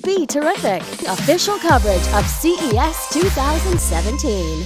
Be Terrific, official coverage of CES 2017.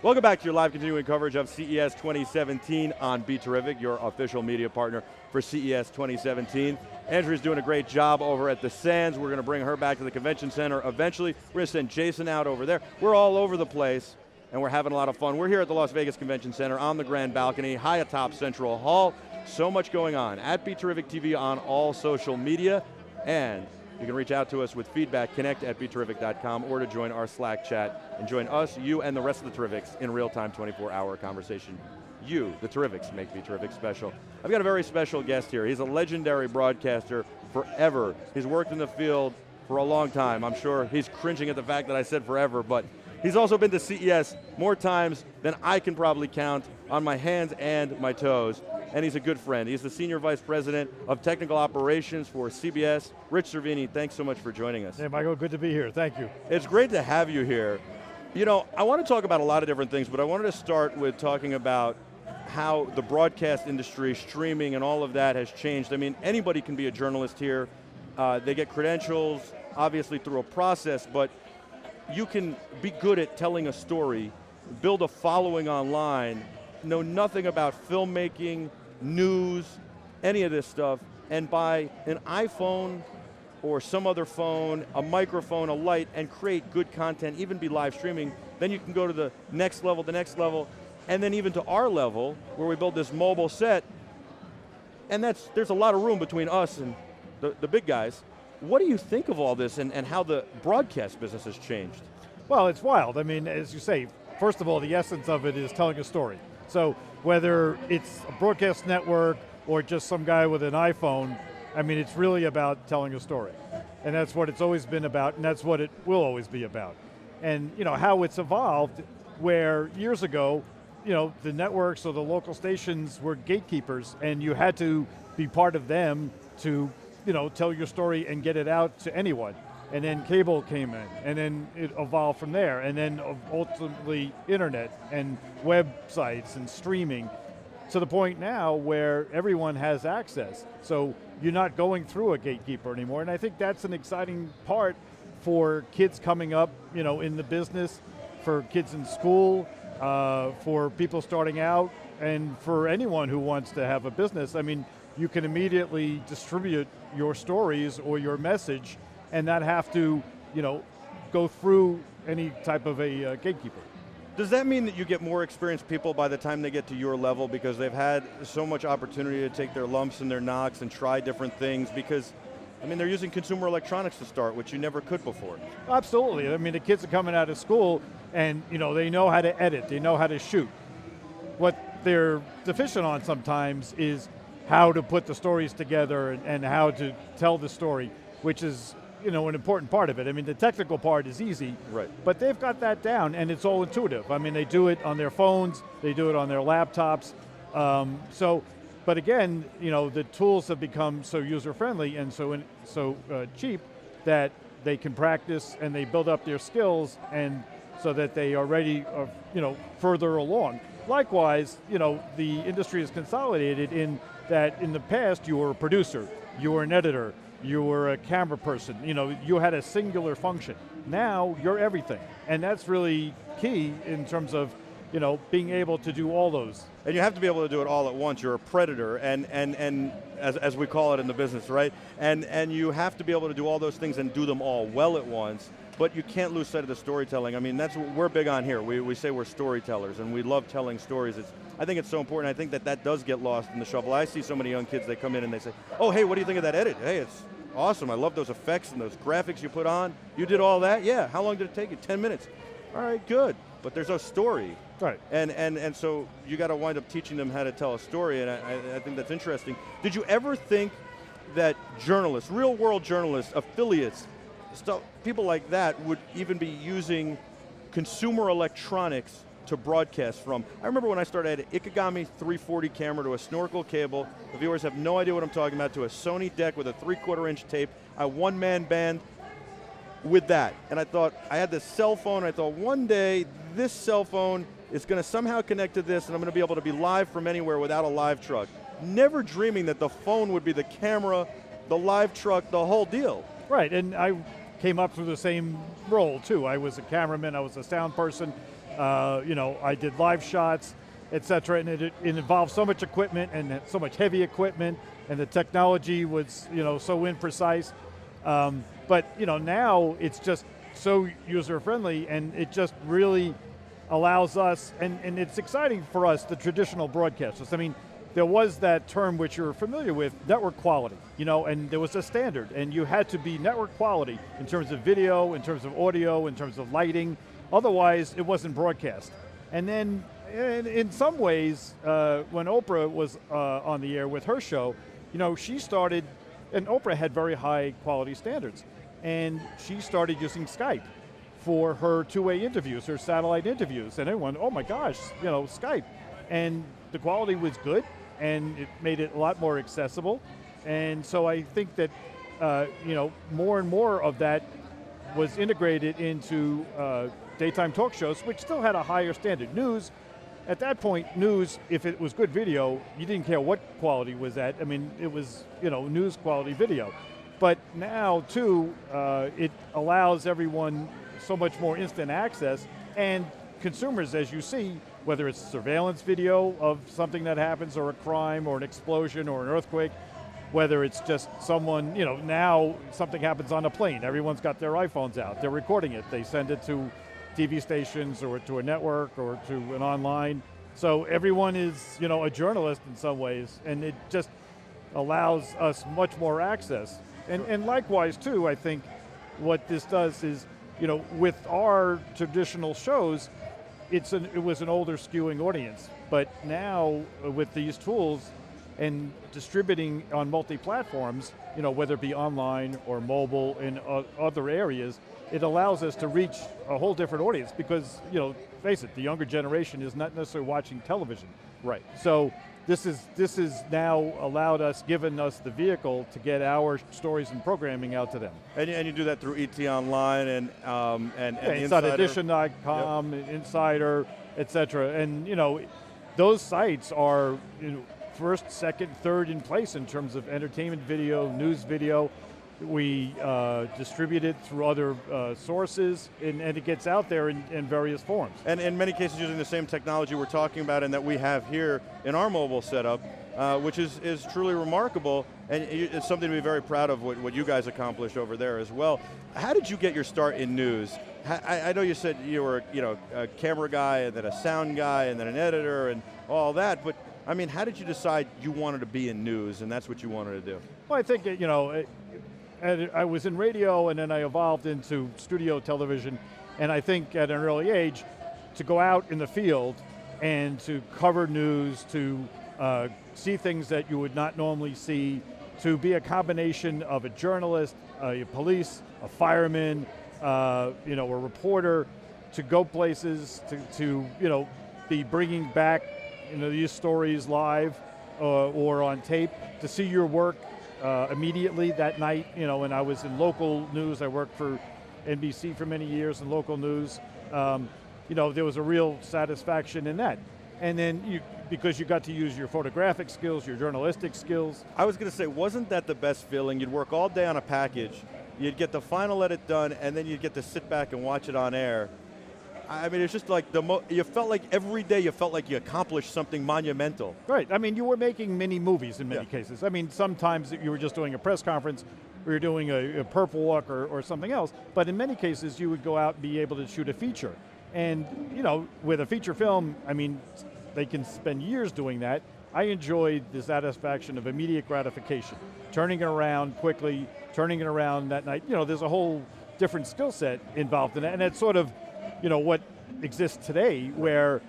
Welcome back to your live continuing coverage of CES 2017 on BeTerrific, your official media partner for CES 2017. Andrew's doing a great job over at the Sands. We're going to bring her back to the convention center eventually. We're going to send Jason out over there. We're all over the place, and we're having a lot of fun. We're here at the Las Vegas Convention Center on the grand balcony, high atop Central Hall. So much going on. At BeTerrific TV on all social media, and you can reach out to us with feedback, connect at BeTerrific.com, or to join our Slack chat and join us, you, and the rest of the Terrifics in real-time 24-hour conversation. You, the Terrifics, make BeTerrific special. I've got a very special guest here. He's a legendary broadcaster forever. He's worked in the field for a long time. I'm sure he's cringing at the fact that I said forever, but he's also been to CES more times than I can probably count on my hands and my toes. And he's a good friend. He's the Senior Vice President of Technical Operations for CBS. Rich Cervini, thanks so much for joining us. Hey, Michael, good to be here. Thank you. It's great to have you here. You know, I want to talk about a lot of different things, but I wanted to start with talking about how the broadcast industry, streaming, and all of that has changed. I mean, anybody can be a journalist here. They get credentials, obviously through a process, but you can be good at telling a story, build a following online, know nothing about filmmaking, news, any of this stuff, and buy an iPhone or some other phone, a microphone, a light, and create good content, even be live streaming. Then you can go to the next level, and then even to our level, where we build this mobile set, and there's a lot of room between us and the big guys. What do you think of all this and how the broadcast business has changed? Well, it's wild. I mean, as you say, first of all, the essence of it is telling a story. So whether it's a broadcast network or just some guy with an iPhone, I mean, it's really about telling a story. And that's what it's always been about, and that's what it will always be about. And you know, how it's evolved, where years ago, you know, the networks or the local stations were gatekeepers, and you had to be part of them to, you know, tell your story and get it out to anyone. And then cable came in, and then it evolved from there, and then ultimately internet and websites and streaming, to the point now where everyone has access. So you're not going through a gatekeeper anymore, and I think that's an exciting part for kids coming up, you know, in the business, for kids in school, for people starting out, and for anyone who wants to have a business. I mean, you can immediately distribute your stories or your message and not have to, you know, go through any type of a gatekeeper. Does that mean that you get more experienced people by the time they get to your level because they've had so much opportunity to take their lumps and their knocks and try different things? Because, I mean, they're using consumer electronics to start, which you never could before. Absolutely. I mean, the kids are coming out of school and, you know, they know how to edit, they know how to shoot. What they're deficient on sometimes is how to put the stories together and how to tell the story, which is, you know, an important part of it. I mean, the technical part is easy, right, but they've got that down, and it's all intuitive. I mean, they do it on their phones, they do it on their laptops. But again, you know, the tools have become so user-friendly and so cheap that they can practice and they build up their skills, and so that they are ready, you know, further along. Likewise, you know, the industry is consolidated in that in the past you were a producer, you were an editor, you were a camera person, you know, you had a singular function. Now you're everything, and that's really key in terms of, you know, being able to do all those. And you have to be able to do it all at once. You're a predator, and as we call it in the business, right? And you have to be able to do all those things and do them all well at once, but you can't lose sight of the storytelling. I mean, that's what we're big on here. We say we're storytellers, and we love telling stories. I think it's so important. I think that does get lost in the shuffle. I see so many young kids, they come in and they say, oh, hey, what do you think of that edit? Hey, it's awesome. I love those effects and those graphics you put on. You did all that? Yeah. How long did it take you? 10 minutes. All right, good. But there's no story. Right. And so you got to wind up teaching them how to tell a story, and I think that's interesting. Did you ever think that journalists, real world journalists, affiliates, people like that would even be using consumer electronics to broadcast from? I remember when I started, I had an Ikegami 340 camera to a snorkel cable. The viewers have no idea what I'm talking about, to a Sony deck with a 3/4 inch tape, a one-man band with that. And I thought, I had this cell phone, I thought one day this cell phone is going to somehow connect to this and I'm going to be able to be live from anywhere without a live truck. Never dreaming that the phone would be the camera, the live truck, the whole deal. Right, and I came up through the same role too. I was a cameraman, I was a sound person, I did live shots, etc. And it involved so much equipment and so much heavy equipment, and the technology was so imprecise. But now it's just so user friendly, and it just really allows us, and it's exciting for us, the traditional broadcasters. I mean, there was that term which you're familiar with, network quality, and there was a standard, and you had to be network quality in terms of video, in terms of audio, in terms of lighting, otherwise it wasn't broadcast. And then in some ways, when Oprah was on the air with her show, she started, and Oprah had very high quality standards, and she started using Skype for her two-way interviews, her satellite interviews, and everyone, oh my gosh, Skype. And the quality was good, and it made it a lot more accessible. And so I think that, more and more of that was integrated into daytime talk shows, which still had a higher standard. News, at that point, news, if it was good video, you didn't care what quality was at. I mean, it was, news quality video. But now, too, it allows everyone so much more instant access, and consumers, as you see, whether it's surveillance video of something that happens, or a crime, or an explosion, or an earthquake, whether it's just someone, now something happens on a plane, everyone's got their iPhones out, they're recording it, they send it to TV stations, or to a network, or to an online. So everyone is, a journalist in some ways, and it just allows us much more access. And likewise, too, I think what this does is, with our traditional shows, it was an older skewing audience. But now, with these tools and distributing on multi-platforms, whether it be online or mobile in other areas, it allows us to reach a whole different audience because, face it, the younger generation is not necessarily watching television. Right. So this is now given us the vehicle to get our stories and programming out to them. And you do that through ET Online and InsideEdition.com, yep. Insider, etc. And those sites are first, second, third in place in terms of entertainment video, news video. We distribute it through other sources, and it gets out there in various forms. And in many cases using the same technology we're talking about and that we have here in our mobile setup, which is truly remarkable, and it's something to be very proud of what you guys accomplished over there as well. How did you get your start in news? I know you said you were a camera guy, and then a sound guy, and then an editor, and all that, but I mean, how did you decide you wanted to be in news, and that's what you wanted to do? Well, I think, I was in radio, and then I evolved into studio television, and I think at an early age, to go out in the field and to cover news, to see things that you would not normally see, to be a combination of a journalist, a police, a fireman, a reporter, to go places, to be bringing back these stories live or on tape, to see your work immediately that night, when I was in local news. I worked for NBC for many years in local news. There was a real satisfaction in that. And then because you got to use your photographic skills, your journalistic skills. I was going to say, wasn't that the best feeling? You'd work all day on a package, you'd get the final edit done, and then you'd get to sit back and watch it on air. I mean, it's just like you felt like every day you felt like you accomplished something monumental. Right. I mean, you were making mini movies in many cases. I mean, sometimes you were just doing a press conference, or you're doing a purple walk or something else. But in many cases, you would go out and be able to shoot a feature. And, with a feature film, I mean, they can spend years doing that. I enjoyed the satisfaction of immediate gratification. Turning it around quickly, turning it around that night. There's a whole different skill set involved in that. And it's sort of, what exists today, where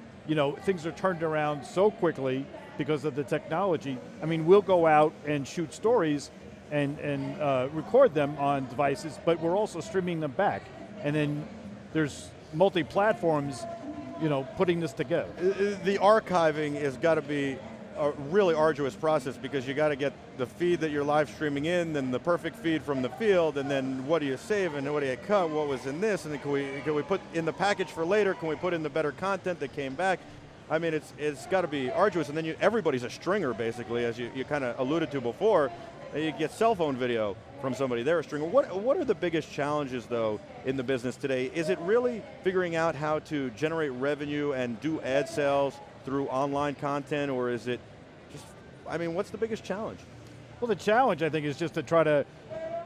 things are turned around so quickly because of the technology. I mean, we'll go out and shoot stories and record them on devices, but we're also streaming them back. And then there's multi-platforms, putting this together. The archiving has got to be a really arduous process, because you got to get the feed that you're live streaming in, then the perfect feed from the field, and then what do you save and what do you cut, what was in this, and then can we put in the package for later, can we put in the better content that came back? I mean, it's got to be arduous, and then everybody's a stringer, basically, as you kind of alluded to before. You get cell phone video from somebody. They're a stringer. What are the biggest challenges, though, in the business today? Is it really figuring out how to generate revenue and do ad sales through online content, or is it just, I mean, what's the biggest challenge? Well, the challenge, I think, is just to try to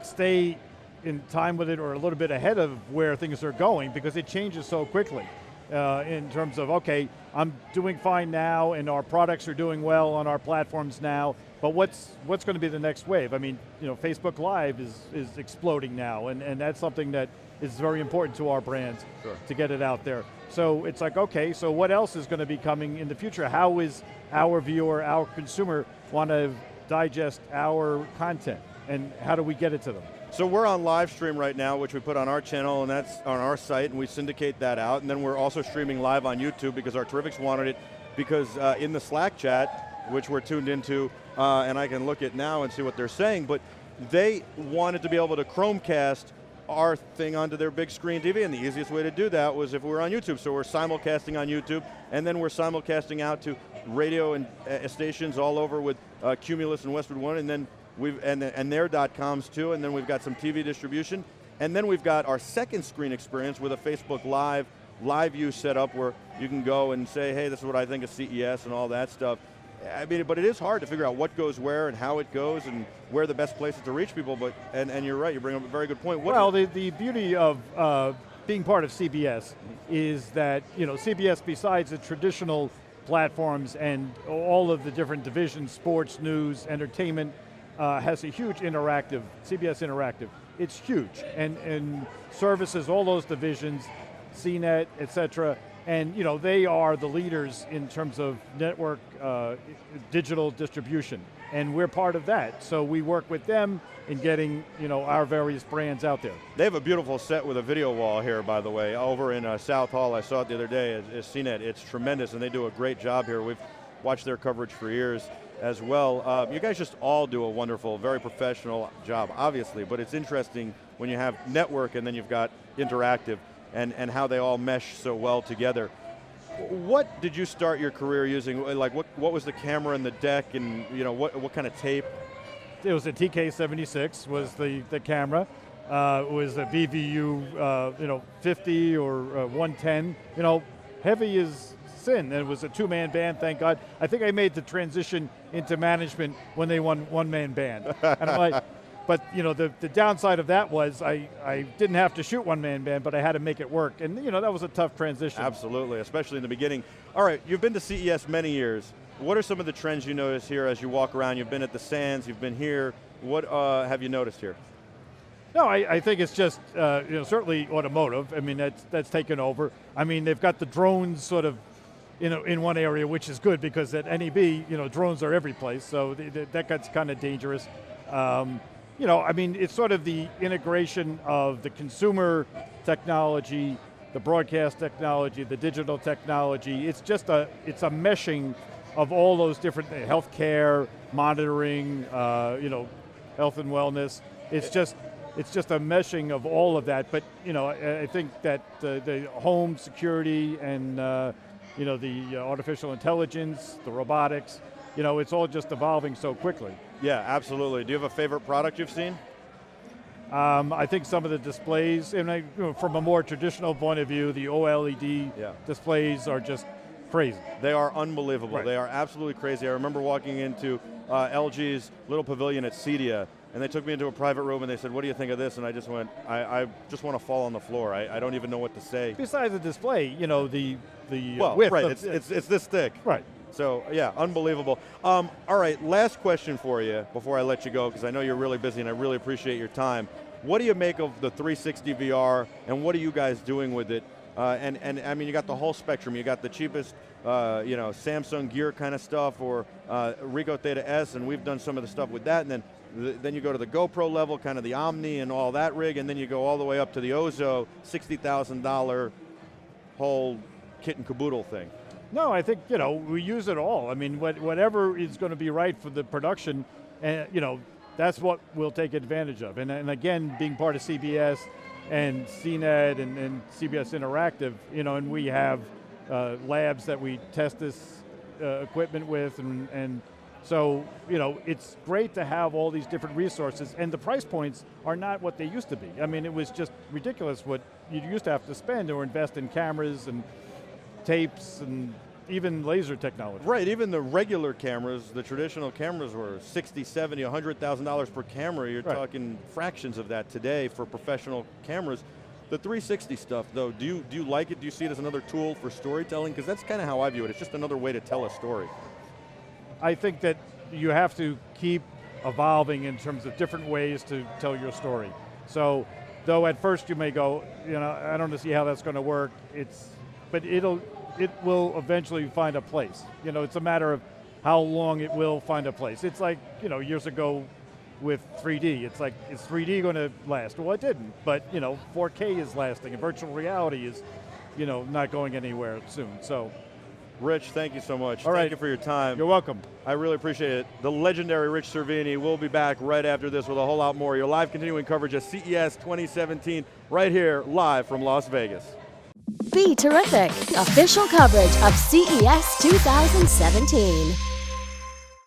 stay in time with it or a little bit ahead of where things are going, because it changes so quickly. In terms of, okay, I'm doing fine now and our products are doing well on our platforms now, but what's going to be the next wave? I mean, Facebook Live is exploding now, and that's something that is very important to our brands to get it out there. So it's like, okay, so what else is going to be coming in the future? How is our viewer, our consumer want to digest our content, and how do we get it to them? So we're on live stream right now, which we put on our channel, and that's on our site, and we syndicate that out. And then we're also streaming live on YouTube because our Terrifics wanted it, because in the Slack chat, which we're tuned into, and I can look at now and see what they're saying, but they wanted to be able to Chromecast our thing onto their big screen TV, and the easiest way to do that was if we were on YouTube. So we're simulcasting on YouTube, and then we're simulcasting out to radio and stations all over with Cumulus and Westwood One, and then and their .coms too, and then we've got some TV distribution, and then we've got our second screen experience with a Facebook live view set up where you can go and say, hey, this is what I think of CES and all that stuff. I mean, but it is hard to figure out what goes where and how it goes and where the best places to reach people, but, and you're right, you bring up a very good point. Well, the beauty of being part of CBS is that, CBS, besides the traditional platforms and all of the different divisions, sports, news, entertainment, has a huge CBS Interactive. It's huge, and services all those divisions, CNET, et cetera, and they are the leaders in terms of network digital distribution, and we're part of that. So we work with them in getting our various brands out there. They have a beautiful set with a video wall here, by the way, over in South Hall. I saw it the other day at CNET. It's tremendous, and they do a great job here. We've watched their coverage for years as well. You guys just all do a wonderful, very professional job, obviously, but it's interesting when you have network and then you've got interactive and how they all mesh so well together. What did you start your career using? Like what was the camera and the deck, and what kind of tape? It was a TK76 was the camera. It was a VVU 50 or 110. Heavy is sin. It was a two-man band, thank God. I think I made the transition into management when they won one-man band. And I'm like, but the downside of that was I didn't have to shoot one-man band, but I had to make it work. And that was a tough transition. Absolutely, especially in the beginning. All right, you've been to CES many years. What are some of the trends you notice here as you walk around? You've been at the Sands, you've been here. What have you noticed here? No, I think it's just certainly automotive. I mean, that's taken over. I mean, they've got the drones sort of in one area, which is good because at NEB, drones are every place, so that gets kind of dangerous. I mean, it's sort of the integration of the consumer technology, the broadcast technology, the digital technology. It's a meshing of all those different healthcare, monitoring, health and wellness. It's just a meshing of all of that. But I think that the home security and the artificial intelligence, the robotics, it's all just evolving so quickly. Yeah, absolutely. Do you have a favorite product you've seen? I think some of the displays, and from a more traditional point of view, the OLED displays are just crazy. They are unbelievable. Right. They are absolutely crazy. I remember walking into LG's little pavilion at CEDIA, and they took me into a private room and they said, what do you think of this? And I just went, I just want to fall on the floor. I don't even know what to say. Besides the display, the width. Right, it's this thick. Right. So, yeah, unbelievable. All right, last question for you before I let you go, because I know you're really busy and I really appreciate your time. What do you make of the 360 VR, and what are you guys doing with it? And I mean, you got the whole spectrum. You got the cheapest, Samsung Gear kind of stuff, or Ricoh Theta S, and we've done some of the stuff with that. And then you go to the GoPro level, kind of the Omni and all that rig, and then you go all the way up to the Ozo, $60,000 whole kit and caboodle thing. No, I think we use it all. I mean, whatever is going to be right for the production, and that's what we'll take advantage of. And again, being part of CBS and CNET and CBS Interactive, and we have labs that we test this equipment with, and So, it's great to have all these different resources, and the price points are not what they used to be. I mean, it was just ridiculous what you used to have to spend or invest in cameras and tapes and even laser technology. Right, even the regular cameras, the traditional cameras were $60, $70, $100,000 per camera. You're talking fractions of that today for professional cameras. The 360 stuff, though, do you like it? Do you see it as another tool for storytelling? Because that's kind of how I view it. It's just another way to tell a story. I think that you have to keep evolving in terms of different ways to tell your story. So, though at first you may go, I don't see how that's going to work. But it will eventually find a place. It's a matter of how long it will find a place. It's like, years ago with 3D. It's like, is 3D going to last? Well, it didn't. But 4K is lasting, and virtual reality is, not going anywhere soon. So. Rich, thank you so much. All right. Thank you for your time. You're welcome. I really appreciate it. The legendary Rich Cervini will be back right after this with a whole lot more. Your live continuing coverage of CES 2017 right here live from Las Vegas. BeTerrific, official coverage of CES 2017.